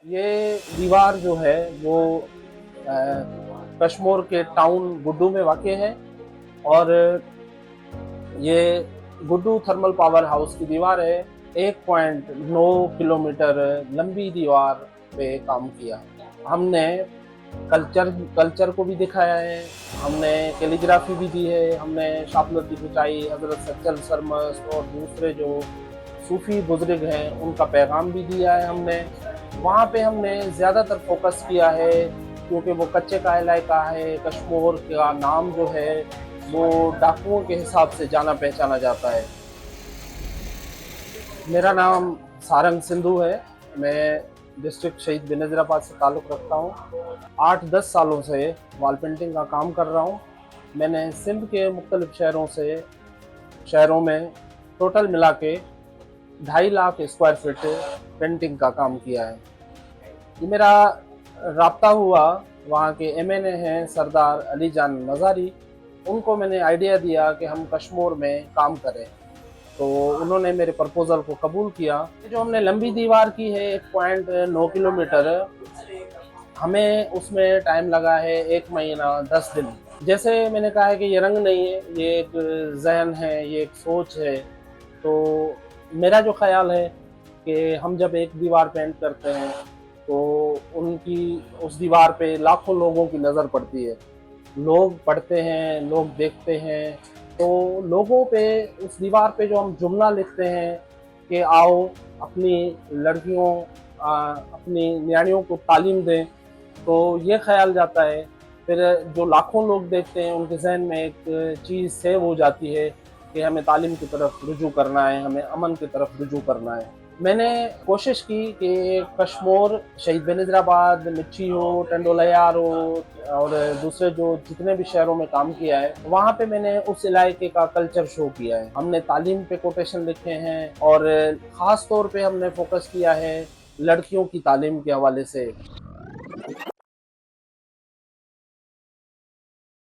ये दीवार जो है वो अ, कश्मीर के टाउन गुड्डू में वाक़ है और ये गुड्डू थर्मल पावर हाउस की दीवार है। 1.9 किलोमीटर लंबी दीवार पे काम किया। हमने कल्चर को भी दिखाया है, हमने कैलीग्राफी भी दी है, हमने शापलती बिछाई, हज़रत सच्चल सरमस्त और दूसरे जो सूफ़ी बुज़ुर्ग हैं उनका पैगाम भी दिया है हमने। वहाँ पे हमने ज़्यादातर फोकस किया है क्योंकि वो कच्चे का इलाका है। कश्मीर का नाम जो है वो डाकुओं के हिसाब से जाना पहचाना जाता है। मेरा नाम सारंग सिंधु है। मैं डिस्ट्रिक्ट शहीद बेनज़ीराबाद से ताल्लुक़ रखता हूँ। 8-10 सालों से वॉल पेंटिंग का काम कर रहा हूँ। मैंने सिंध के मुख्तलिफ़ शहरों में टोटल मिला के 2.5 लाख स्क्वायर फीट पेंटिंग का काम किया है। ये मेरा राब्ता हुआ वहाँ के एमएनए हैं सरदार अली जान मज़ारी, उनको मैंने आइडिया दिया कि हम कश्मीर में काम करें, तो उन्होंने मेरे प्रपोज़ल को कबूल किया। जो हमने लंबी दीवार की है 1.9 किलोमीटर, हमें उसमें टाइम लगा है 1 महीना 10 दिन। जैसे मैंने कहा है कि ये रंग नहीं है, ये एक ज़हन है, ये एक सोच है। तो मेरा जो ख़्याल है कि हम जब एक दीवार पेंट करते हैं तो उनकी उस दीवार पे लाखों लोगों की नज़र पड़ती है। लोग पढ़ते हैं, लोग देखते हैं, तो लोगों पे उस दीवार पे जो हम जुमला लिखते हैं कि आओ अपनी लड़कियों अपनी न्याणियों को तालीम दें, तो ये ख़्याल जाता है। फिर जो लाखों लोग देखते हैं उनके ज़हन में एक चीज़ सेव हो जाती है कि हमें तालीम की तरफ रुजू करना है, हमें अमन की तरफ रुजू करना है। मैंने कोशिश की कि कश्मीर, शहीद बेनज़ीराबाद, मिर्ची हो, टंडोलायार हो और दूसरे जो जितने भी शहरों में काम किया है, वहाँ पे मैंने उस इलाके का कल्चर शो किया है। हमने तालीम पे कोटेशन लिखे हैं और ख़ास तौर पे हमने फोकस किया है लड़कियों की तालीम के हवाले से।